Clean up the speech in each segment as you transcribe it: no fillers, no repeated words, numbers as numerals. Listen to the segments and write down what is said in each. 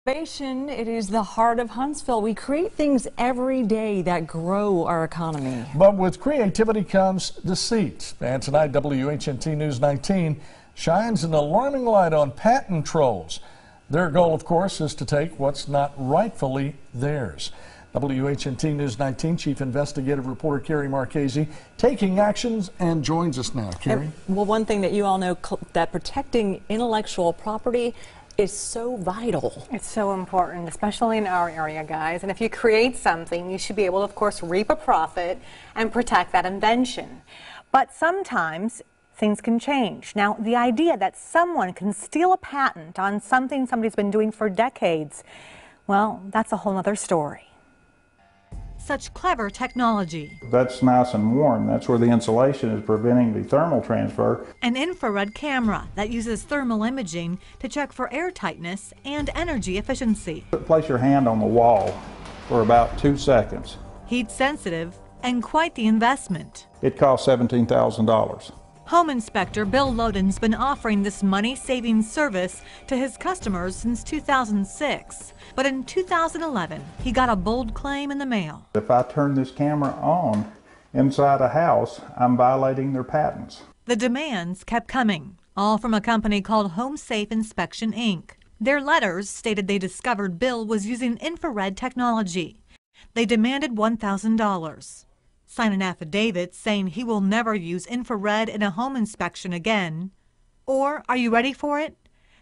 Innovation, it is the heart of Huntsville. We create things every day that grow our economy. But with creativity comes deceit. And tonight, WHNT News 19 shines an alarming light on patent trolls. Their goal, of course, is to take what's not rightfully theirs. WHNT News 19 Chief Investigative Reporter Carrie Marchese taking actions and joins us now. Carrie? Well, one thing that you all know, that protecting intellectual property is so vital. It's so important, especially in our area, guys. And if you create something, you should be able to, of course, reap a profit and protect that invention. But sometimes things can change. Now, the idea that someone can steal a patent on something somebody's been doing for decades, well, that's a whole other story. Such clever technology. That's nice and warm. That's where the insulation is preventing the thermal transfer. An infrared camera that uses thermal imaging to check for air tightness and energy efficiency. Place your hand on the wall for about 2 seconds. Heat sensitive and quite the investment. It costs $17,000. Home inspector Bill Loden's been offering this money-saving service to his customers since 2006. But in 2011, he got a bold claim in the mail. If I turn this camera on inside a house, I'm violating their patents. The demands kept coming, all from a company called Home Safe Inspection, Inc. Their letters stated they discovered Bill was using infrared technology. They demanded $1,000. Sign an affidavit saying he will never use infrared in a home inspection again. Or, are you ready for it?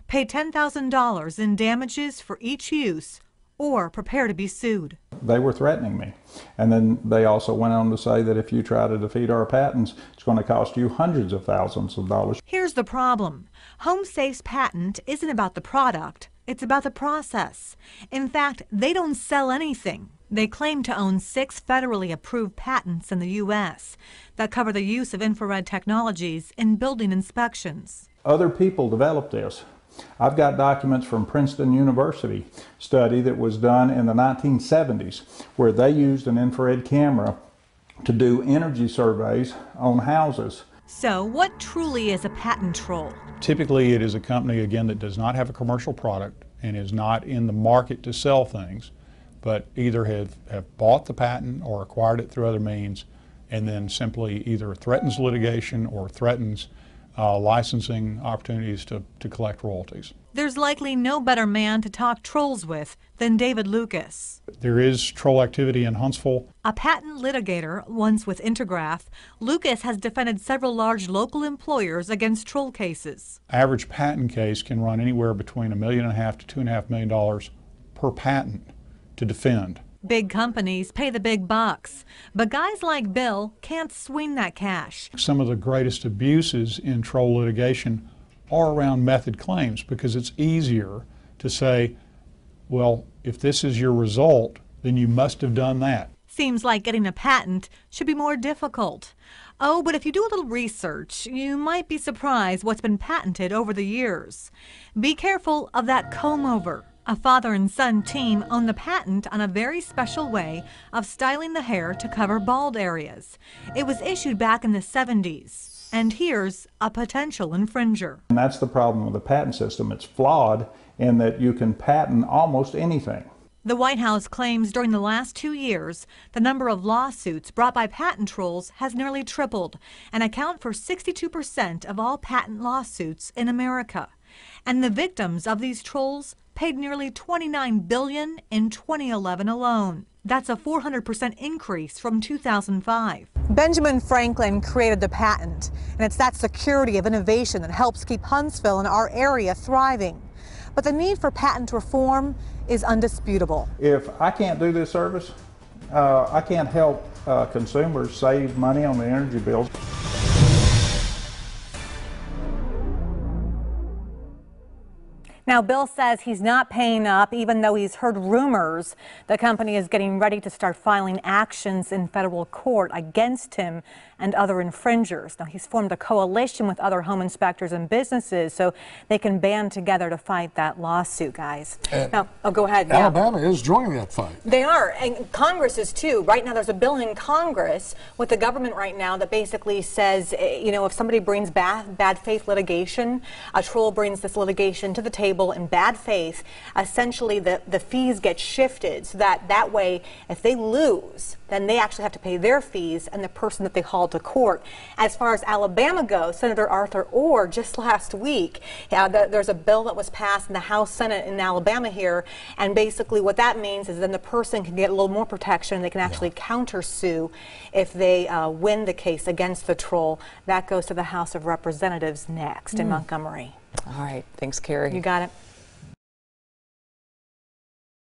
Pay $10,000 in damages for each use, or prepare to be sued. They were threatening me. And then they also went on to say that if you try to defeat our patents, it's going to cost you hundreds of thousands of dollars. Here's the problem. HomeSafe's patent isn't about the product, it's about the process. In fact, they don't sell anything. They claim to own 6 federally approved patents in the U.S. that cover the use of infrared technologies in building inspections. Other people developed this. I've got documents from Princeton University study that was done in the 1970s where they used an infrared camera to do energy surveys on houses. So what truly is a patent troll? Typically it is a company, again, that does not have a commercial product and is not in the market to sell things, but either have bought the patent or acquired it through other means, and then simply either threatens litigation or threatens licensing opportunities to collect royalties. There's likely no better man to talk trolls with than David Lucas. There is troll activity in Huntsville. A patent litigator, once with Intergraph, Lucas has defended several large local employers against troll cases. Average patent case can run anywhere between $1.5 million to $2.5 million per patent to defend. Big companies pay the big bucks, but guys like Bill can't swing that cash. Some of the greatest abuses in troll litigation are around method claims because it's easier to say, well, if this is your result, then you must have done that. Seems like getting a patent should be more difficult. Oh, but if you do a little research, you might be surprised what's been patented over the years. Be careful of that comb-over. A father and son team own the patent on a very special way of styling the hair to cover bald areas. It was issued back in the 70s. And here's a potential infringer. And that's the problem with the patent system. It's flawed in that you can patent almost anything. The White House claims during the last 2 years, the number of lawsuits brought by patent trolls has nearly tripled and account for 62% of all patent lawsuits in America. And the victims of these trolls paid nearly $29 billion in 2011 alone. That's a 400% increase from 2005. Benjamin Franklin created the patent, and it's that security of innovation that helps keep Huntsville and our area thriving. But the need for patent reform is undisputable. If I can't do this service, I can't help consumers save money on the energy bills. Now, Bill says he's not paying up, even though he's heard rumors the company is getting ready to start filing actions in federal court against him and other infringers. Now, he's formed a coalition with other home inspectors and businesses so they can band together to fight that lawsuit, guys. Now, go ahead. Alabama is joining that fight. They are, and Congress is too. Right now, there's a bill in Congress with the government right now that basically says, you know, if somebody brings bad faith litigation, a troll brings this litigation to the table table in bad faith, essentially the fees get shifted so that way if they lose, then they actually have to pay their fees and the person that they hauled to court. As far as Alabama goes, Senator Arthur Orr just last week, there's a bill that was passed in the House Senate in Alabama here, and basically what that means is then the person can get a little more protection. They can actually countersue if they win the case against the troll. That goes to the House of Representatives next in Montgomery. All right. Thanks, Carrie. You got it.